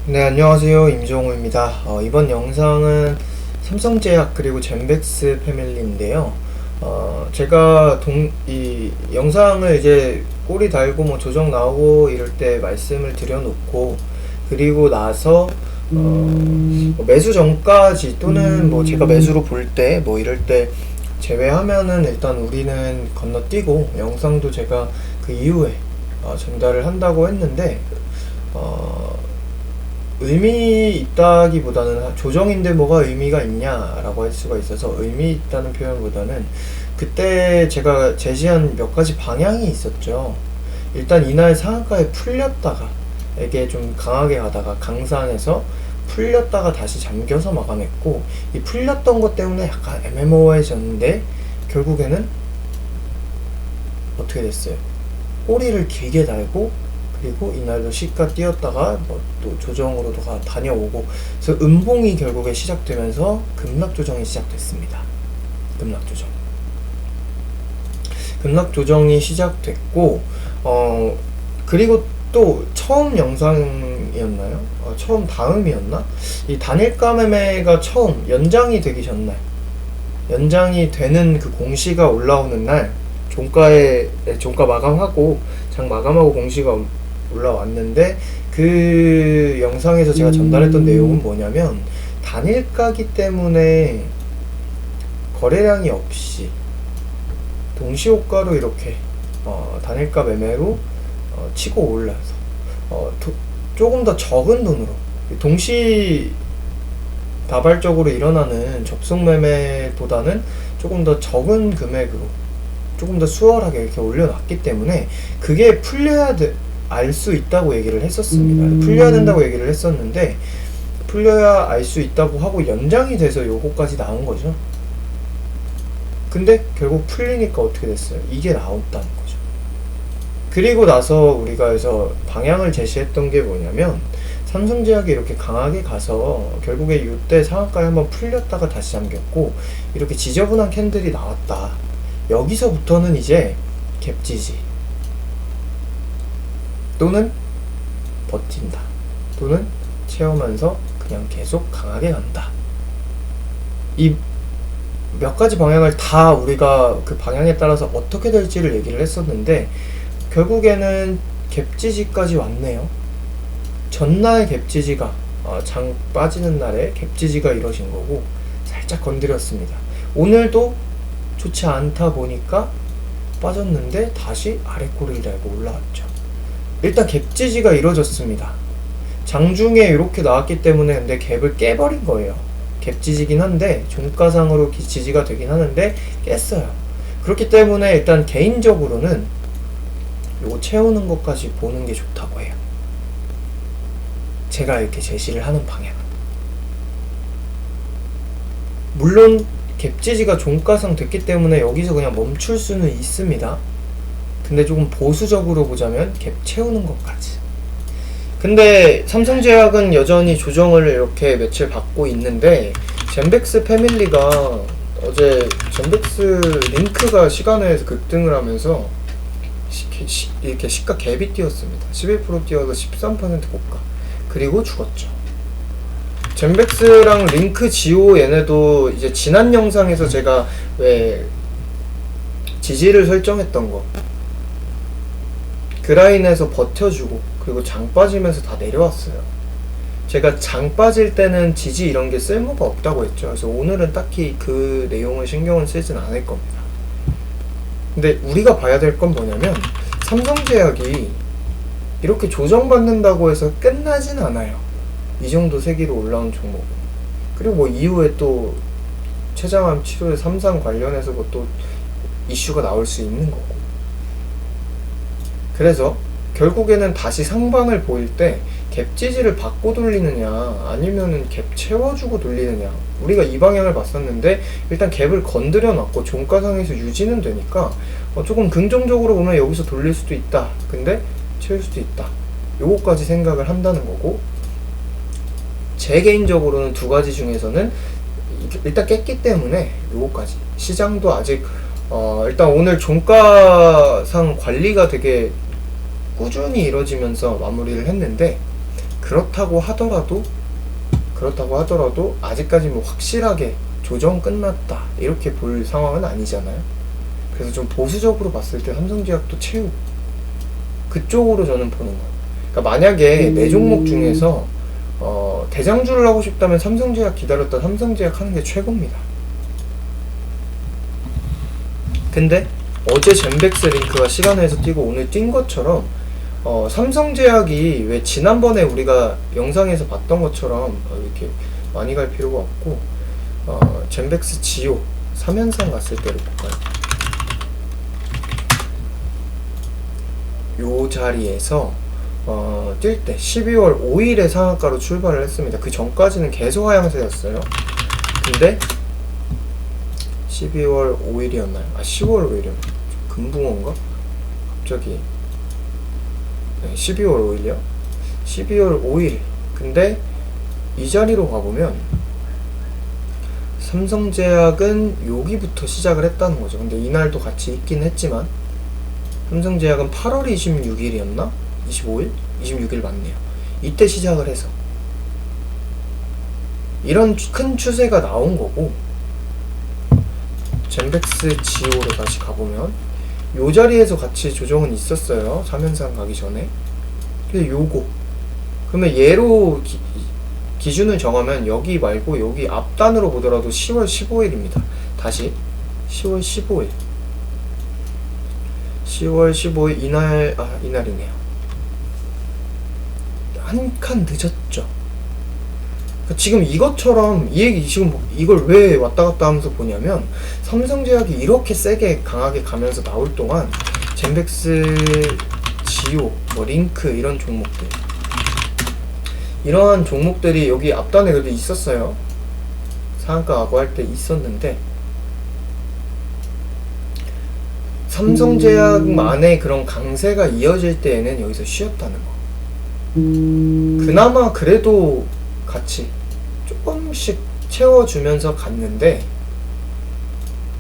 네, 안녕하세요. 임종우입니다. 이번 영상은 삼성제약 그리고 젠백스 패밀리인데요. 제가 이 영상을 이제 꼬리 달고 뭐 조정 나오고 이럴 때 말씀을 드려놓고, 그리고 나서 뭐 매수 전까지 또는 뭐 제가 매수로 볼 때 뭐 이럴 때 제외하면은 일단 우리는 건너뛰고, 영상도 제가 그 이후에 전달을 한다고 했는데, 의미 있다기보다는 조정인데 뭐가 의미가 있냐라고 할 수가 있어서, 의미 있다는 표현보다는 그때 제가 제시한 몇 가지 방향이 있었죠. 일단 이날 상한가에 풀렸다가 이게 좀 강하게 가다가 강상에서 풀렸다가 다시 잠겨서 마감했고, 이 풀렸던 것 때문에 약간 애매모호해졌는데 결국에는 어떻게 됐어요? 꼬리를 길게 달고, 그리고 이날도 시가 뛰었다가 뭐 또 조정으로도 다녀오고, 그래서 음봉이 결국에 시작되면서 급락 조정이 시작됐습니다. 급락 조정이 시작됐고, 그리고 또 처음 영상이었나요? 처음 다음이었나? 이 단일가 매매가 처음 연장이 되기 전날, 연장이 되는 그 공시가 올라오는 날, 종가 마감하고 장 마감하고 공시가 올라왔는데, 그 영상에서 제가 전달했던 내용은 뭐냐면, 단일가기 때문에 거래량이 없이 동시효과로 이렇게 단일가 매매로 치고 올라서 조금 더 적은 돈으로 동시 다발적으로 일어나는 접속 매매보다는 조금 더 적은 금액으로 조금 더 수월하게 이렇게 올려놨기 때문에, 그게 풀려야 알 수 있다고 얘기를 했었습니다. 풀려야 된다고 얘기를 했었는데, 풀려야 알 수 있다고 하고 연장이 돼서 요거까지 나온 거죠. 근데 결국 풀리니까 어떻게 됐어요? 이게 나왔다는 거죠. 그리고 나서 우리가 그래서 방향을 제시했던 게 뭐냐면, 삼성제약이 이렇게 강하게 가서 결국에 이때 상한가에 한번 풀렸다가 다시 잠겼고, 이렇게 지저분한 캔들이 나왔다. 여기서부터는 이제 갭 지지 또는 버틴다 또는 채우면서 그냥 계속 강하게 간다. 이 몇 가지 방향을 다 우리가 그 방향에 따라서 어떻게 될지를 얘기를 했었는데, 결국에는 갭 지지까지 왔네요. 전날 갭 지지가 장 빠지는 날에 갭 지지가 이루어진 거고, 살짝 건드렸습니다. 오늘도 좋지 않다 보니까 빠졌는데 다시 아래 꼬리를 달고 올라왔죠. 일단 갭 지지가 이루어졌습니다. 장중에 이렇게 나왔기 때문에 근데 갭을 깨버린 거예요. 갭 지지긴 한데 종가상으로 지지가 되긴 하는데 깼어요. 그렇기 때문에 일단 개인적으로는 요거 채우는 것까지 보는 게 좋다고 해요. 제가 이렇게 제시를 하는 방향은. 물론 갭 지지가 종가상 됐기 때문에 여기서 그냥 멈출 수는 있습니다. 근데 조금 보수적으로 보자면 갭 채우는 것까지. 근데 삼성제약은 여전히 조정을 이렇게 며칠 받고 있는데, 젠백스 패밀리가 어제 젠백스 링크가 시간외에서 급등을 하면서 이렇게 시가 갭이 뛰었습니다. 11% 뛰어서 13% 고가. 그리고 죽었죠. 젠백스랑 링크 지오 얘네도 이제 지난 영상에서 제가 왜 지지를 설정했던 거, 그 라인에서 버텨주고 그리고 장 빠지면서 다 내려왔어요. 제가 장 빠질 때는 지지 이런 게 쓸모가 없다고 했죠. 그래서 오늘은 딱히 그 내용을 신경을 쓰진 않을 겁니다. 근데 우리가 봐야 될 건 뭐냐면, 삼성제약이 이렇게 조정받는다고 해서 끝나진 않아요. 이 정도 세기로 올라온 종목은. 그리고 뭐 이후에 또 췌장암 치료에 삼상 관련해서 뭐 또 이슈가 나올 수 있는 거고. 그래서 결국에는 다시 상방을 보일 때 갭 지지를 받고 돌리느냐 아니면은 갭 채워주고 돌리느냐, 우리가 이 방향을 봤었는데, 일단 갭을 건드려 놨고 종가상에서 유지는 되니까 조금 긍정적으로 보면 여기서 돌릴 수도 있다, 근데 채울 수도 있다, 요거까지 생각을 한다는 거고, 제 개인적으로는 두 가지 중에서는 일단 깼기 때문에 요거까지. 시장도 아직 일단 오늘 종가상 관리가 되게 꾸준히 이루어지면서 마무리를 했는데, 그 그렇다고 하더라도 아직까지 뭐 확실하게 조정 끝났다 이렇게 볼 상황은 아니잖아요. 그래서 좀 보수적으로 봤을 때 삼성제약도 최후 그쪽으로 저는 보는 거예요. 그러니까 만약에 내 종목 중에서 대장주를 하고 싶다면 삼성제약 기다렸다 삼성제약 하는 게 최고입니다. 근데 어제 젠백스 링크가 시간에서 뛰고 오늘 뛴 것처럼 삼성제약이 왜 지난번에 우리가 영상에서 봤던 것처럼 이렇게 많이 갈 필요가 없고 젠백스 지오 3연상 갔을 때를 볼까요? 요 자리에서 뛸 때 12월 5일에 상한가로 출발을 했습니다. 그 전까지는 계속 하향세였어요. 근데 12월 5일이었나요? 10월 5일이었나요? 금붕어인가? 갑자기 12월 5일이요? 12월 5일. 근데 이 자리로 가보면 삼성제약은 여기부터 시작을 했다는 거죠. 근데 이날도 같이 있긴 했지만 삼성제약은 8월 26일이었나? 25일? 26일 맞네요. 이때 시작을 해서 이런 큰 추세가 나온 거고, 젠백스 지오로 다시 가보면 요 자리에서 같이 조정은 있었어요. 3연상 가기 전에. 근데 요거 그러면 얘로 기준을 정하면 여기 말고 여기 앞단으로 보더라도 10월 15일입니다. 다시 10월 15일 10월 15일 이날이네요. 한 칸 늦었죠. 지금 이것처럼 이 얘기 지금 이걸 왜 왔다 갔다 하면서 보냐면 삼성제약이 이렇게 세게 강하게 가면서 나올 동안 젠백스, 지오, 뭐 링크 이런 종목들, 이러한 종목들이 여기 앞단에 그래도 있었어요. 상한가 가고 할 때 있었는데 삼성제약만의 그런 강세가 이어질 때에는 여기서 쉬었다는 거. 그나마 그래도 같이 조금씩 채워주면서 갔는데,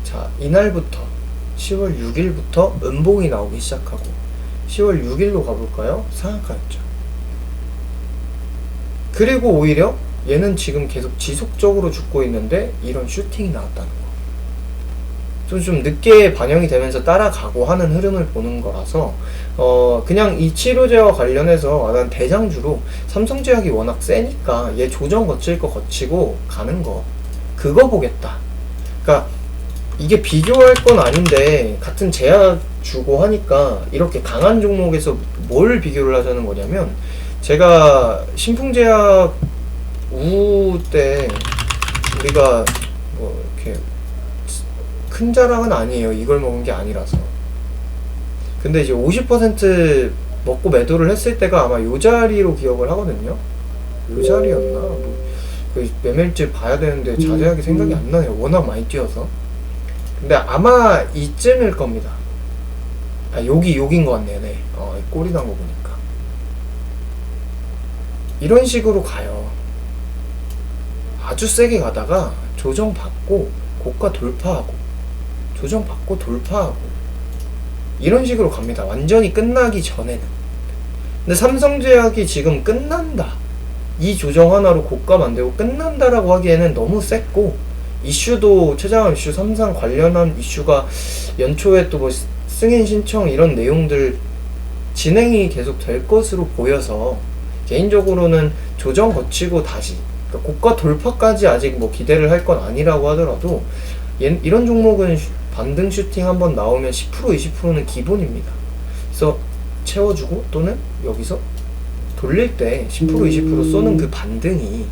자 이날부터 10월 6일부터 음봉이 나오기 시작하고 10월 6일로 가볼까요? 상한가였죠. 그리고 오히려 얘는 지금 계속 지속적으로 죽고 있는데 이런 슈팅이 나왔다는 거. 좀 늦게 반영이 되면서 따라가고 하는 흐름을 보는 거라서 그냥 이 치료제와 관련해서 난 대장주로 삼성제약이 워낙 세니까 얘 조정 거칠 거 거치고 가는 거, 그거 보겠다. 그러니까 이게 비교할 건 아닌데 같은 제약 주고 하니까 이렇게 강한 종목에서 뭘 비교를 하자는 거냐면, 제가 신풍제약 우후 때 우리가 뭐 이렇게 큰 자랑은 아니에요. 이걸 먹은 게 아니라서. 근데 이제 50% 먹고 매도를 했을 때가 아마 요 자리로 기억을 하거든요. 요 자리였나? 뭐 매매일지 봐야 되는데 자세하게 생각이 안 나네요. 워낙 많이 뛰어서. 근데 아마 이쯤일 겁니다. 여긴 것 같네요. 네. 꼴이 난 거 보니까. 이런 식으로 가요. 아주 세게 가다가 조정받고 고가 돌파하고 조정받고 돌파하고 이런 식으로 갑니다. 완전히 끝나기 전에는. 근데 삼성제약이 지금 끝난다, 이 조정 하나로 고가 만들고 끝난다라고 하기에는 너무 셌고, 이슈도 최장암 이슈, 삼상 관련한 이슈가 연초에 또 뭐 승인 신청 이런 내용들 진행이 계속 될 것으로 보여서 개인적으로는 조정 거치고 다시, 그러니까 고가 돌파까지 아직 뭐 기대를 할 건 아니라고 하더라도 이런 종목은 반등 슈팅 한번 나오면 10% 20%는 기본입니다. 그래서 채워주고 또는 여기서 돌릴 때 10% 20% 쏘는 그 반등이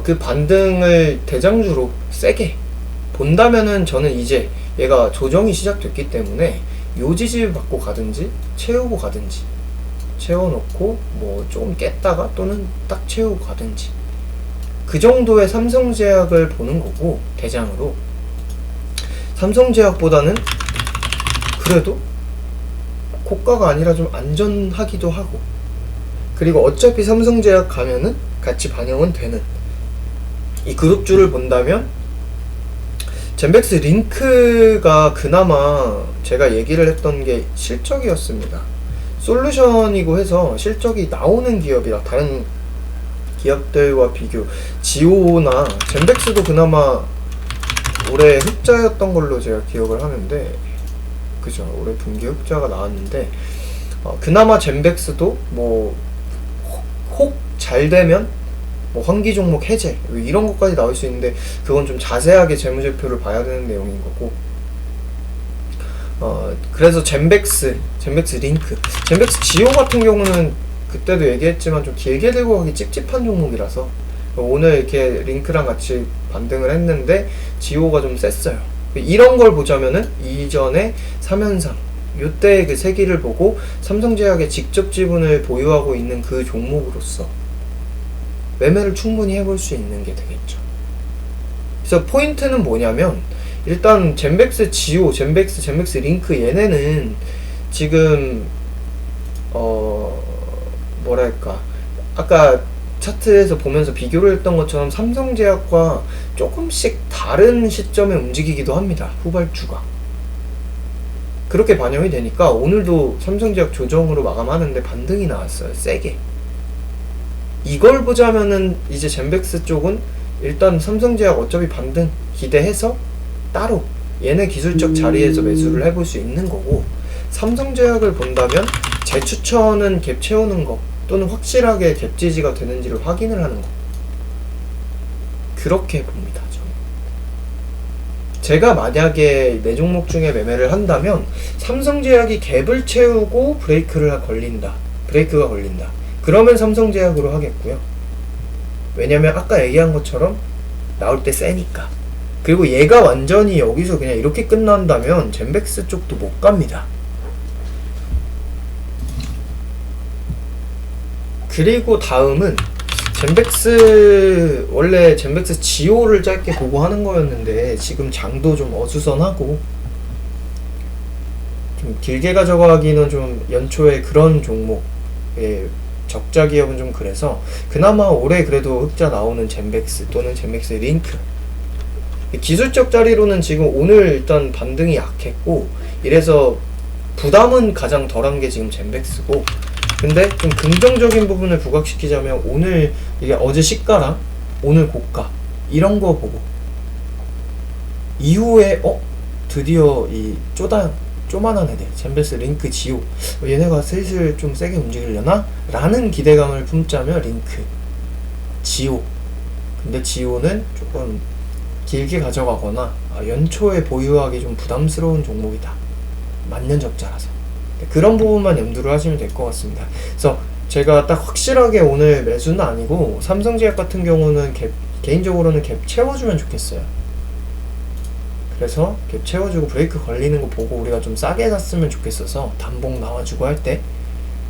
그 반등을 대장주로 세게 본다면은 저는 이제 얘가 조정이 시작됐기 때문에 요 지지 받고 가든지 채우고 가든지, 채워놓고 뭐 좀 깼다가 또는 딱 채우고 가든지, 그 정도의 삼성제약을 보는 거고, 대장으로 삼성제약보다는 그래도 고가가 아니라 좀 안전하기도 하고, 그리고 어차피 삼성제약 가면은 같이 반영은 되는 이 그룹주를 본다면 젠백스 링크가 그나마 제가 얘기를 했던 게 실적이었습니다. 솔루션이고 해서 실적이 나오는 기업이라 다른 기업들과 비교. 지오나 젠백스도 그나마 올해 흑자였던 걸로 제가 기억을 하는데, 그죠? 올해 분기 흑자가 나왔는데, 그나마 젠백스도 뭐 혹 잘 되면 뭐 환기 종목 해제 이런 것까지 나올 수 있는데, 그건 좀 자세하게 재무제표를 봐야 되는 내용인 거고. 그래서 젠백스 링크, 젠백스 지오 같은 경우는 그때도 얘기했지만 좀 길게 들고 가기 찝찝한 종목이라서 오늘 이렇게 링크랑 같이 반등을 했는데 지오가 좀 셌어요. 이런 걸 보자면은 이전에 3현상 요때 그 세기를 보고 삼성제약의 직접 지분을 보유하고 있는 그 종목으로서 매매를 충분히 해볼 수 있는 게 되겠죠. 그래서 포인트는 뭐냐면, 일단 젠백스 지오, 젠백스 링크 얘네는 지금 뭐랄까, 아까 차트에서 보면서 비교를 했던 것처럼 삼성제약과 조금씩 다른 시점에 움직이기도 합니다. 후발주가 그렇게 반영이 되니까 오늘도 삼성제약 조정으로 마감하는데 반등이 나왔어요. 세게. 이걸 보자면은 이제 젠백스 쪽은 일단 삼성제약 어차피 반등 기대해서 따로 얘네 기술적 자리에서 매수를 해볼 수 있는 거고, 삼성제약을 본다면 제 추천은 갭 채우는 거 또는 확실하게 갭 지지가 되는지를 확인을 하는 거, 그렇게 봅니다. 저는 제가 만약에 내 종목 중에 매매를 한다면 삼성제약이 갭을 채우고 브레이크가 걸린다 그러면 삼성제약으로 하겠고요. 왜냐면 아까 얘기한 것처럼 나올 때 세니까. 그리고 얘가 완전히 여기서 그냥 이렇게 끝난다면 젠백스 쪽도 못 갑니다. 그리고 다음은 젠백스, 원래 젠백스 지오를 짧게 보고 하는 거였는데 지금 장도 좀 어수선하고 좀 길게 가져가기는 좀 연초에 그런 종목의 적자 기업은 좀 그래서 그나마 올해 그래도 흑자 나오는 젠백스 또는 젠백스 링크, 기술적 자리로는 지금 오늘 일단 반등이 약했고 이래서 부담은 가장 덜한 게 지금 젠백스고, 근데 좀 긍정적인 부분을 부각시키자면 오늘 이게 어제 시가랑 오늘 고가 이런 거 보고 이후에 드디어 이 쪼만한 애들 젠백스 링크 지오 얘네가 슬슬 좀 세게 움직이려나? 라는 기대감을 품자면 링크 지오. 근데 지오는 조금 길게 가져가거나 연초에 보유하기 좀 부담스러운 종목이다. 만년 적자라서. 그런 부분만 염두를 하시면 될 것 같습니다. 그래서 제가 딱 확실하게 오늘 매수는 아니고 삼성제약 같은 경우는 개인적으로는 갭 채워주면 좋겠어요. 그래서 갭 채워주고 브레이크 걸리는 거 보고 우리가 좀 싸게 샀으면 좋겠어서 단봉 나와주고 할 때,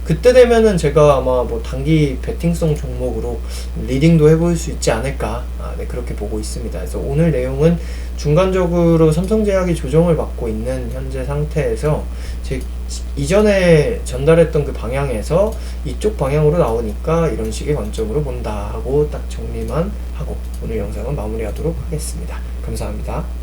그때 되면은 제가 아마 뭐 단기 베팅성 종목으로 리딩도 해볼 수 있지 않을까, 네, 그렇게 보고 있습니다. 그래서 오늘 내용은 중간적으로 삼성제약이 조정을 받고 있는 현재 상태에서 제 이전에 전달했던 그 방향에서 이쪽 방향으로 나오니까 이런 식의 관점으로 본다 하고 딱 정리만 하고 오늘 영상은 마무리하도록 하겠습니다. 감사합니다.